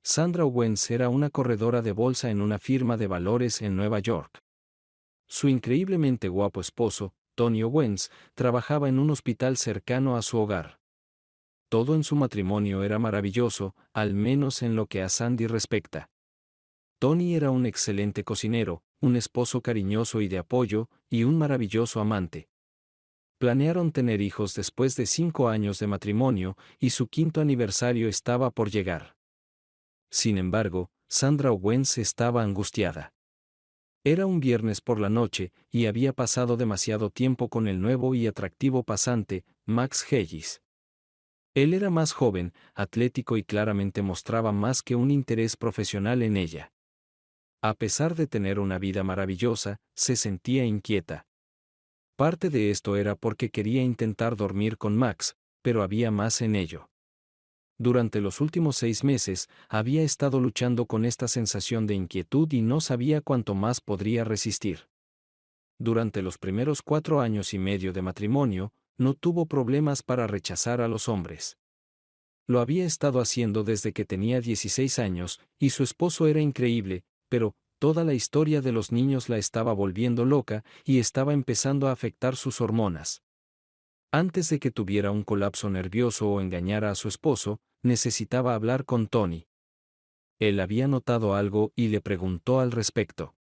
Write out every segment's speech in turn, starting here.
Sandra Owens era una corredora de bolsa en una firma de valores en Nueva York. Su increíblemente guapo esposo, Tony Owens, trabajaba en un hospital cercano a su hogar. Todo en su matrimonio era maravilloso, al menos en lo que a Sandy respecta. Tony era un excelente cocinero, un esposo cariñoso y de apoyo, y un maravilloso amante. Planearon tener hijos después de 5 años de matrimonio, y su quinto aniversario estaba por llegar. Sin embargo, Sandra Owens estaba angustiada. Era un viernes por la noche, y había pasado demasiado tiempo con el nuevo y atractivo pasante, Max Hayes. Él era más joven, atlético y claramente mostraba más que un interés profesional en ella. A pesar de tener una vida maravillosa, se sentía inquieta. Parte de esto era porque quería intentar dormir con Max, pero había más en ello. Durante los últimos 6 meses, había estado luchando con esta sensación de inquietud y no sabía cuánto más podría resistir. Durante los primeros 4 años y medio de matrimonio, no tuvo problemas para rechazar a los hombres. Lo había estado haciendo desde que tenía 16 años, y su esposo era increíble, pero toda la historia de los niños la estaba volviendo loca y estaba empezando a afectar sus hormonas. Antes de que tuviera un colapso nervioso o engañara a su esposo, necesitaba hablar con Tony. Él había notado algo y le preguntó al respecto.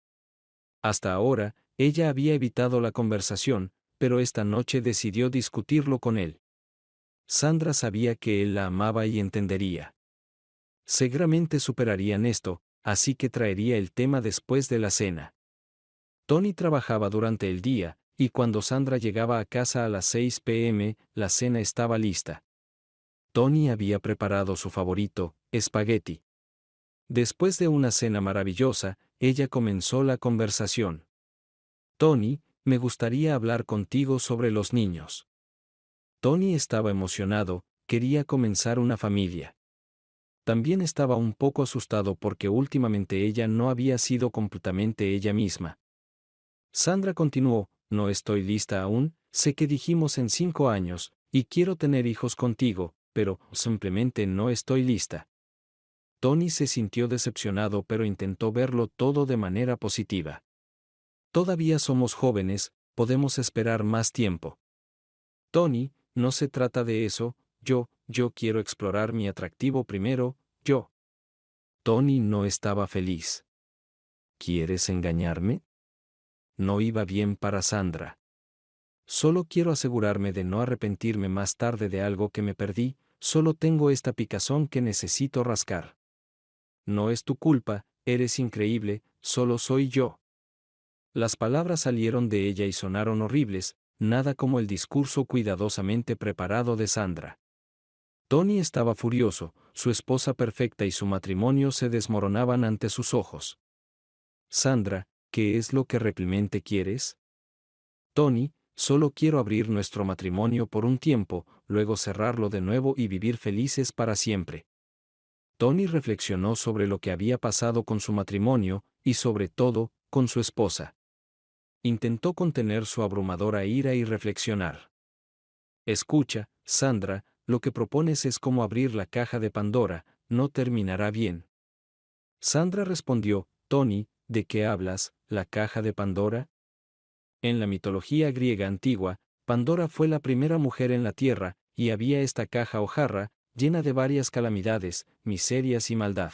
Hasta ahora, ella había evitado la conversación, pero esta noche decidió discutirlo con él. Sandra sabía que él la amaba y entendería. Seguramente superarían esto, así que traería el tema después de la cena. Tony trabajaba durante el día, y cuando Sandra llegaba a casa a las 6 p.m., la cena estaba lista. Tony había preparado su favorito, espagueti. Después de una cena maravillosa, ella comenzó la conversación. Tony, me gustaría hablar contigo sobre los niños. Tony estaba emocionado, quería comenzar una familia. También estaba un poco asustado porque últimamente ella no había sido completamente ella misma. Sandra continuó, no estoy lista aún, sé que dijimos en 5 años, y quiero tener hijos contigo, pero simplemente no estoy lista. Tony se sintió decepcionado pero intentó verlo todo de manera positiva. Todavía somos jóvenes, podemos esperar más tiempo. Tony, no se trata de eso, yo quiero explorar mi atractivo primero, yo. Tony no estaba feliz. ¿Quieres engañarme? No iba bien para Sandra. Solo quiero asegurarme de no arrepentirme más tarde de algo que me perdí, solo tengo esta picazón que necesito rascar. No es tu culpa, eres increíble, solo soy yo. Las palabras salieron de ella y sonaron horribles, nada como el discurso cuidadosamente preparado de Sandra. Tony estaba furioso, su esposa perfecta y su matrimonio se desmoronaban ante sus ojos. Sandra, ¿qué es lo que realmente quieres? Tony, solo quiero abrir nuestro matrimonio por un tiempo, luego cerrarlo de nuevo y vivir felices para siempre. Tony reflexionó sobre lo que había pasado con su matrimonio, y sobre todo, con su esposa. Intentó contener su abrumadora ira y reflexionar. Escucha, Sandra, lo que propones es como abrir la caja de Pandora, no terminará bien. Sandra respondió, Tony, ¿de qué hablas, la caja de Pandora? En la mitología griega antigua, Pandora fue la primera mujer en la tierra, y había esta caja o jarra, llena de varias calamidades, miserias y maldad.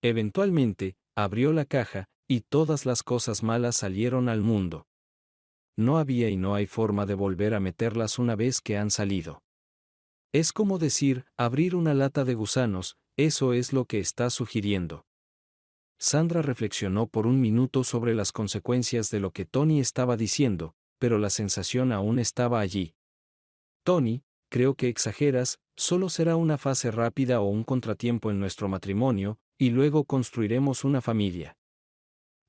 Eventualmente, abrió la caja, y todas las cosas malas salieron al mundo. No había y no hay forma de volver a meterlas una vez que han salido. Es como decir, abrir una lata de gusanos, eso es lo que está sugiriendo. Sandra reflexionó por un minuto sobre las consecuencias de lo que Tony estaba diciendo, pero la sensación aún estaba allí. Tony, creo que exageras, solo será una fase rápida o un contratiempo en nuestro matrimonio, y luego construiremos una familia.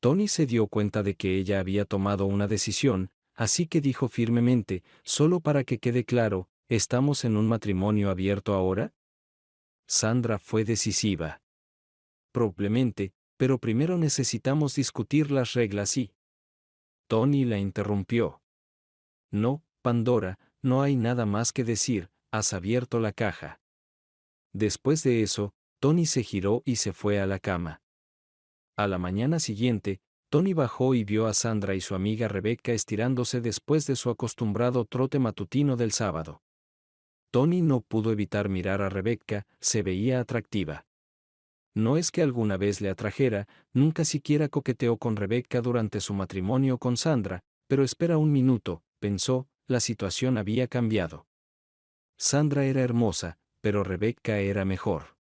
Tony se dio cuenta de que ella había tomado una decisión, así que dijo firmemente, solo para que quede claro, ¿estamos en un matrimonio abierto ahora? Sandra fue decisiva. Probablemente, pero primero necesitamos discutir las reglas y... Tony la interrumpió. No, Pandora, no hay nada más que decir, has abierto la caja. Después de eso, Tony se giró y se fue a la cama. A la mañana siguiente, Tony bajó y vio a Sandra y su amiga Rebecca estirándose después de su acostumbrado trote matutino del sábado. Tony no pudo evitar mirar a Rebecca, se veía atractiva. No es que alguna vez le atrajera, nunca siquiera coqueteó con Rebecca durante su matrimonio con Sandra, pero espera un minuto, pensó, la situación había cambiado. Sandra era hermosa, pero Rebecca era mejor.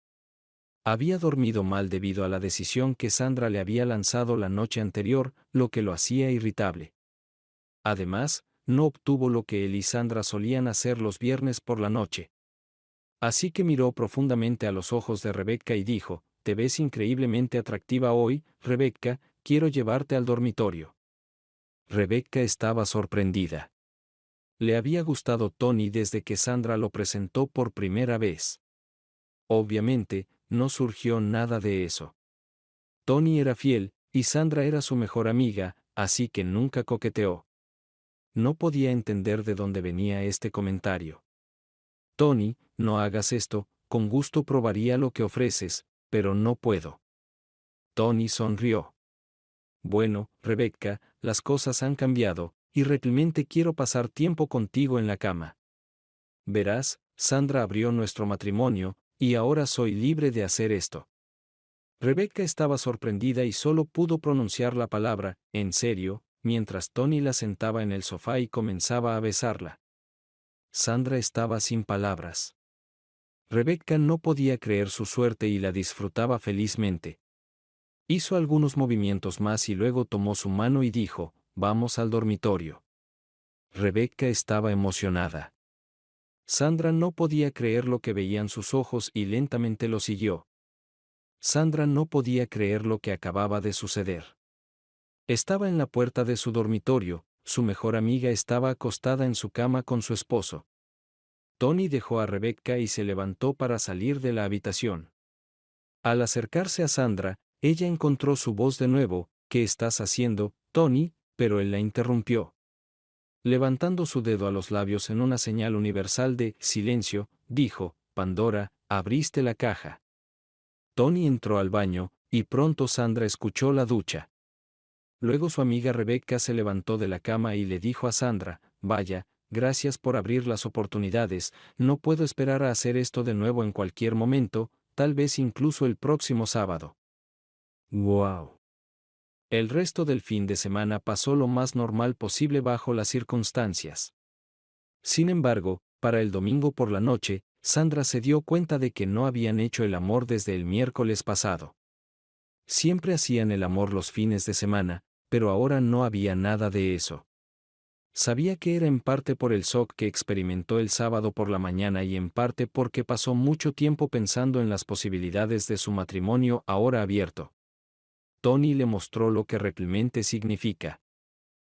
Había dormido mal debido a la decisión que Sandra le había lanzado la noche anterior, lo que lo hacía irritable. Además, no obtuvo lo que él y Sandra solían hacer los viernes por la noche. Así que miró profundamente a los ojos de Rebecca y dijo, «Te ves increíblemente atractiva hoy, Rebecca, quiero llevarte al dormitorio». Rebecca estaba sorprendida. Le había gustado Tony desde que Sandra lo presentó por primera vez. Obviamente, no surgió nada de eso. Tony era fiel, y Sandra era su mejor amiga, así que nunca coqueteó. No podía entender de dónde venía este comentario. «Tony, no hagas esto, con gusto probaría lo que ofreces, pero no puedo». Tony sonrió. «Bueno, Rebecca, las cosas han cambiado, y realmente quiero pasar tiempo contigo en la cama. Verás, Sandra abrió nuestro matrimonio, y ahora soy libre de hacer esto». Rebecca estaba sorprendida y solo pudo pronunciar la palabra, «¿En serio?», mientras Tony la sentaba en el sofá y comenzaba a besarla. Sandra estaba sin palabras. Rebecca no podía creer su suerte y la disfrutaba felizmente. Hizo algunos movimientos más y luego tomó su mano y dijo, «Vamos al dormitorio». Rebecca estaba emocionada. Sandra no podía creer lo que veían sus ojos y lentamente lo siguió. Sandra no podía creer lo que acababa de suceder. Estaba en la puerta de su dormitorio, su mejor amiga estaba acostada en su cama con su esposo. Tony dejó a Rebecca y se levantó para salir de la habitación. Al acercarse a Sandra, ella encontró su voz de nuevo, «¿Qué estás haciendo, Tony?», pero él la interrumpió. Levantando su dedo a los labios en una señal universal de «silencio», dijo, «Pandora, abriste la caja». Tony entró al baño, y pronto Sandra escuchó la ducha. Luego su amiga Rebecca se levantó de la cama y le dijo a Sandra, «Vaya, gracias por abrir las oportunidades, no puedo esperar a hacer esto de nuevo en cualquier momento, tal vez incluso el próximo sábado». ¡Wow! El resto del fin de semana pasó lo más normal posible bajo las circunstancias. Sin embargo, para el domingo por la noche, Sandra se dio cuenta de que no habían hecho el amor desde el miércoles pasado. Siempre hacían el amor los fines de semana, pero ahora no había nada de eso. Sabía que era en parte por el shock que experimentó el sábado por la mañana y en parte porque pasó mucho tiempo pensando en las posibilidades de su matrimonio ahora abierto. Tony le mostró lo que realmente significa.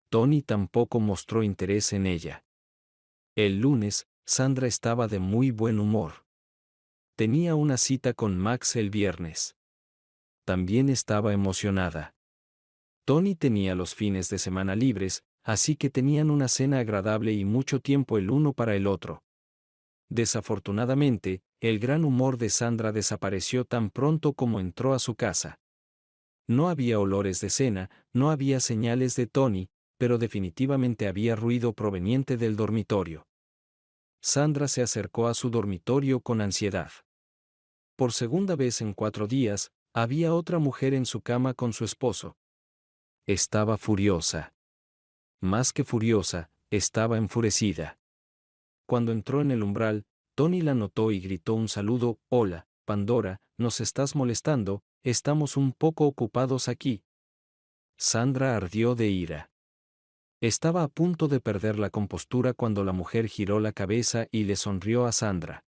Tony tampoco mostró interés en ella. El lunes, Sandra estaba de muy buen humor. Tenía una cita con Max el viernes. También estaba emocionada. Tony tenía los fines de semana libres, así que tenían una cena agradable y mucho tiempo el uno para el otro. Desafortunadamente, el gran humor de Sandra desapareció tan pronto como entró a su casa. No había olores de cena, no había señales de Tony, pero definitivamente había ruido proveniente del dormitorio. Sandra se acercó a su dormitorio con ansiedad. Por segunda vez en 4 días, había otra mujer en su cama con su esposo. Estaba furiosa. Más que furiosa, estaba enfurecida. Cuando entró en el umbral, Tony la notó y gritó un saludo, «Hola, Pandora, ¿nos estás molestando? Estamos un poco ocupados aquí». Sandra ardió de ira. Estaba a punto de perder la compostura cuando la mujer giró la cabeza y le sonrió a Sandra.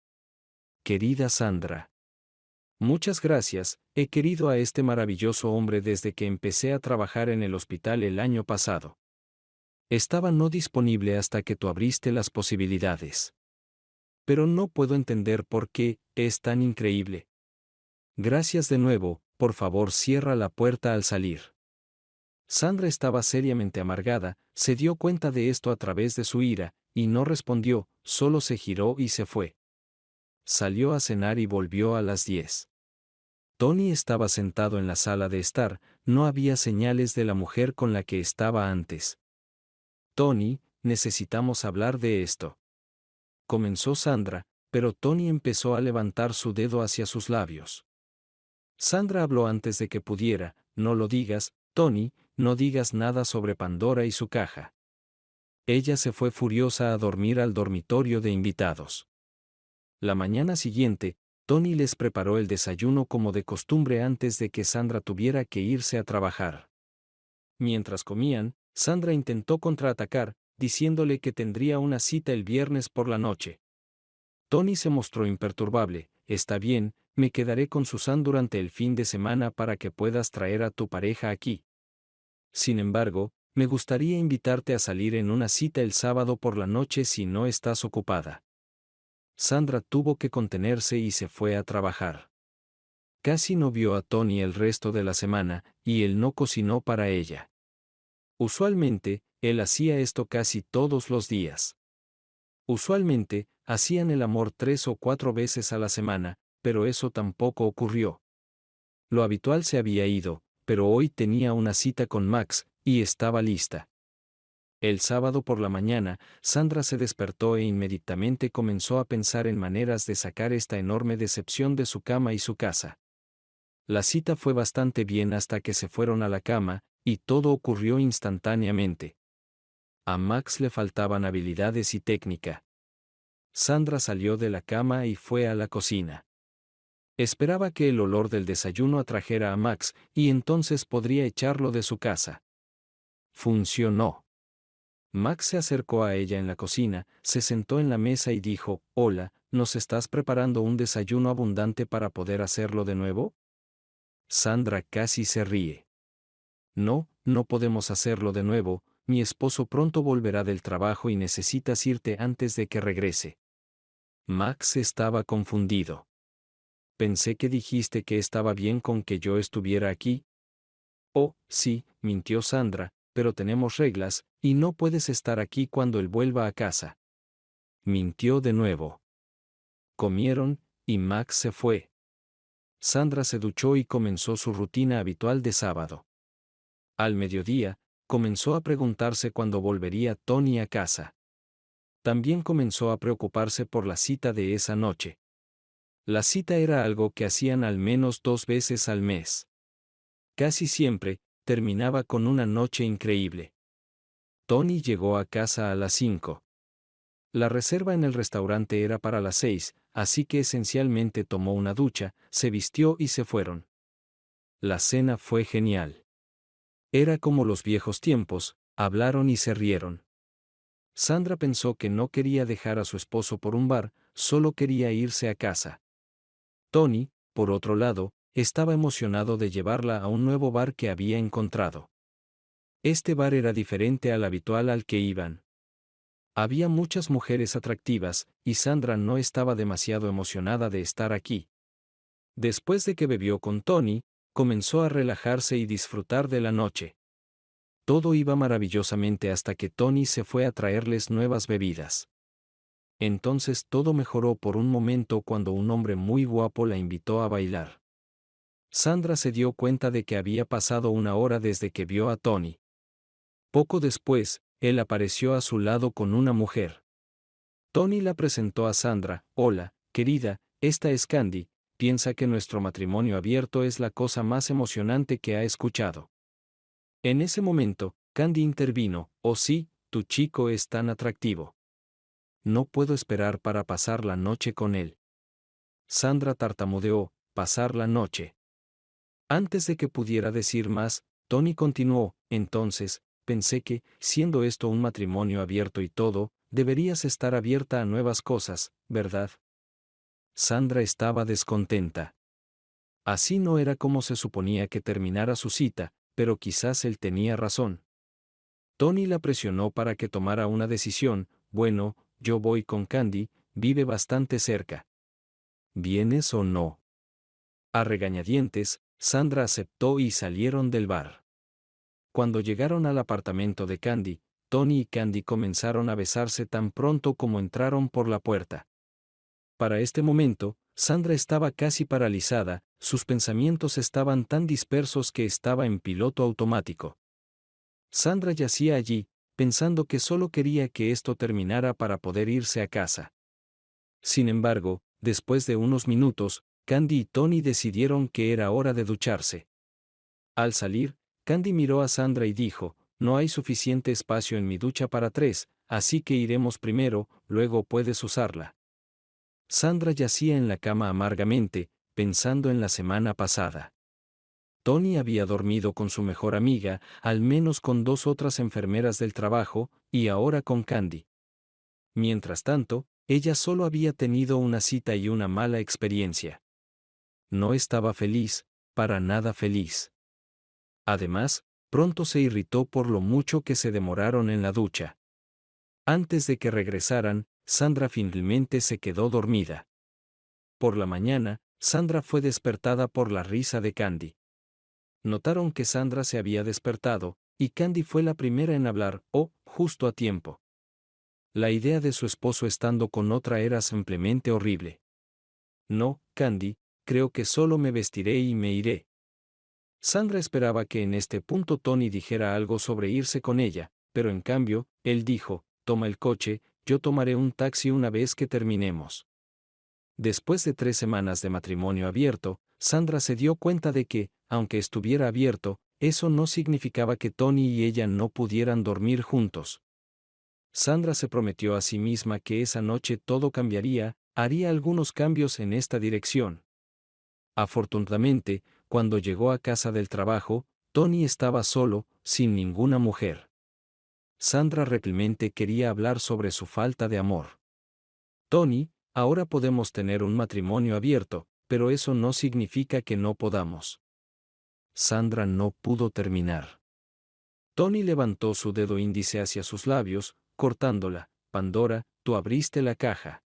«Querida Sandra. Muchas gracias, he querido a este maravilloso hombre desde que empecé a trabajar en el hospital el año pasado. Estaba no disponible hasta que tú abriste las posibilidades. Pero no puedo entender por qué, es tan increíble. Gracias de nuevo, por favor cierra la puerta al salir». Sandra estaba seriamente amargada, se dio cuenta de esto a través de su ira, y no respondió, solo se giró y se fue. Salió a cenar y volvió a las 10. Tony estaba sentado en la sala de estar, no había señales de la mujer con la que estaba antes. Tony, necesitamos hablar de esto. Comenzó Sandra, pero Tony empezó a levantar su dedo hacia sus labios. Sandra habló antes de que pudiera. No lo digas, Tony, no digas nada sobre Pandora y su caja. Ella se fue furiosa a dormir al dormitorio de invitados. La mañana siguiente, Tony les preparó el desayuno como de costumbre antes de que Sandra tuviera que irse a trabajar. Mientras comían, Sandra intentó contraatacar, diciéndole que tendría una cita el viernes por la noche. Tony se mostró imperturbable. Está bien, me quedaré con Susan durante el fin de semana para que puedas traer a tu pareja aquí. Sin embargo, me gustaría invitarte a salir en una cita el sábado por la noche si no estás ocupada. Sandra tuvo que contenerse y se fue a trabajar. Casi no vio a Tony el resto de la semana, y él no cocinó para ella. Usualmente, él hacía esto casi todos los días. Usualmente, hacían el amor 3 o 4 veces a la semana, pero eso tampoco ocurrió. Lo habitual se había ido, pero hoy tenía una cita con Max, y estaba lista. El sábado por la mañana, Sandra se despertó e inmediatamente comenzó a pensar en maneras de sacar esta enorme decepción de su cama y su casa. La cita fue bastante bien hasta que se fueron a la cama, y todo ocurrió instantáneamente. A Max le faltaban habilidades y técnica. Sandra salió de la cama y fue a la cocina. Esperaba que el olor del desayuno atrajera a Max, y entonces podría echarlo de su casa. Funcionó. Max se acercó a ella en la cocina, se sentó en la mesa y dijo, «Hola, ¿nos estás preparando un desayuno abundante para poder hacerlo de nuevo?» Sandra casi se ríe. «No, no podemos hacerlo de nuevo, mi esposo pronto volverá del trabajo y necesitas irte antes de que regrese». Max estaba confundido. «Pensé que dijiste que estaba bien con que yo estuviera aquí». «Oh, sí», mintió Sandra, «pero tenemos reglas, y no puedes estar aquí cuando él vuelva a casa». Mintió de nuevo. Comieron, y Max se fue. Sandra se duchó y comenzó su rutina habitual de sábado. Al mediodía, comenzó a preguntarse cuándo volvería Tony a casa. También comenzó a preocuparse por la cita de esa noche. La cita era algo que hacían al menos 2 veces al mes. Casi siempre, terminaba con una noche increíble. Tony llegó a casa a las 5. La reserva en el restaurante era para las 6, así que esencialmente tomó una ducha, se vistió y se fueron. La cena fue genial. Era como los viejos tiempos, hablaron y se rieron. Sandra pensó que no quería dejar a su esposo por un bar, solo quería irse a casa. Tony, por otro lado, estaba emocionado de llevarla a un nuevo bar que había encontrado. Este bar era diferente al habitual al que iban. Había muchas mujeres atractivas, y Sandra no estaba demasiado emocionada de estar aquí. Después de que bebió con Tony, comenzó a relajarse y disfrutar de la noche. Todo iba maravillosamente hasta que Tony se fue a traerles nuevas bebidas. Entonces todo mejoró por un momento cuando un hombre muy guapo la invitó a bailar. Sandra se dio cuenta de que había pasado una hora desde que vio a Tony. Poco después, él apareció a su lado con una mujer. Tony la presentó a Sandra. «Hola, querida, esta es Candy, piensa que nuestro matrimonio abierto es la cosa más emocionante que ha escuchado». En ese momento, Candy intervino. «Oh sí, tu chico es tan atractivo. No puedo esperar para pasar la noche con él». Sandra tartamudeó, «pasar la noche». Antes de que pudiera decir más, Tony continuó, «Entonces, pensé que, siendo esto un matrimonio abierto y todo, deberías estar abierta a nuevas cosas, ¿verdad?» Sandra estaba descontenta. Así no era como se suponía que terminara su cita, pero quizás él tenía razón. Tony la presionó para que tomara una decisión. «Bueno, yo voy con Candy, vive bastante cerca. ¿Vienes o no?» A regañadientes, Sandra aceptó y salieron del bar. Cuando llegaron al apartamento de Candy, Tony y Candy comenzaron a besarse tan pronto como entraron por la puerta. Para este momento, Sandra estaba casi paralizada, sus pensamientos estaban tan dispersos que estaba en piloto automático. Sandra yacía allí, pensando que solo quería que esto terminara para poder irse a casa. Sin embargo, después de unos minutos, Candy y Tony decidieron que era hora de ducharse. Al salir, Candy miró a Sandra y dijo, no hay suficiente espacio en mi ducha para 3, así que iremos primero, luego puedes usarla. Sandra yacía en la cama amargamente, pensando en la semana pasada. Tony había dormido con su mejor amiga, al menos con 2 otras enfermeras del trabajo, y ahora con Candy. Mientras tanto, ella solo había tenido una cita y una mala experiencia. No estaba feliz, para nada feliz. Además, pronto se irritó por lo mucho que se demoraron en la ducha. Antes de que regresaran, Sandra finalmente se quedó dormida. Por la mañana, Sandra fue despertada por la risa de Candy. Notaron que Sandra se había despertado, y Candy fue la primera en hablar, justo a tiempo. La idea de su esposo estando con otra era simplemente horrible. No, Candy, creo que solo me vestiré y me iré. Sandra esperaba que en este punto Tony dijera algo sobre irse con ella, pero en cambio, él dijo, toma el coche, yo tomaré un taxi una vez que terminemos. Después de 3 semanas de matrimonio abierto, Sandra se dio cuenta de que, aunque estuviera abierto, eso no significaba que Tony y ella no pudieran dormir juntos. Sandra se prometió a sí misma que esa noche todo cambiaría, haría algunos cambios en esta dirección. Afortunadamente, cuando llegó a casa del trabajo, Tony estaba solo, sin ninguna mujer. Sandra realmente quería hablar sobre su falta de amor. Tony, ahora podemos tener un matrimonio abierto, pero eso no significa que no podamos. Sandra no pudo terminar. Tony levantó su dedo índice hacia sus labios, cortándola. Pandora, tú abriste la caja.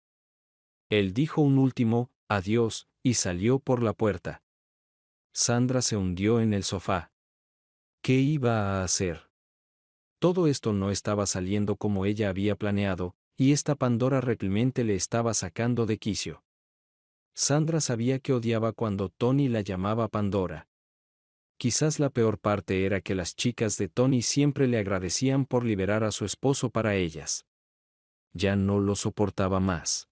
Él dijo un último, adiós, y salió por la puerta. Sandra se hundió en el sofá. ¿Qué iba a hacer? Todo esto no estaba saliendo como ella había planeado, y esta Pandora realmente le estaba sacando de quicio. Sandra sabía que odiaba cuando Tony la llamaba Pandora. Quizás la peor parte era que las chicas de Tony siempre le agradecían por liberar a su esposo para ellas. Ya no lo soportaba más.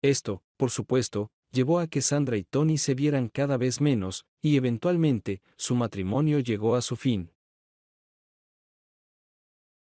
Esto, por supuesto, llevó a que Sandra y Tony se vieran cada vez menos, y eventualmente, su matrimonio llegó a su fin.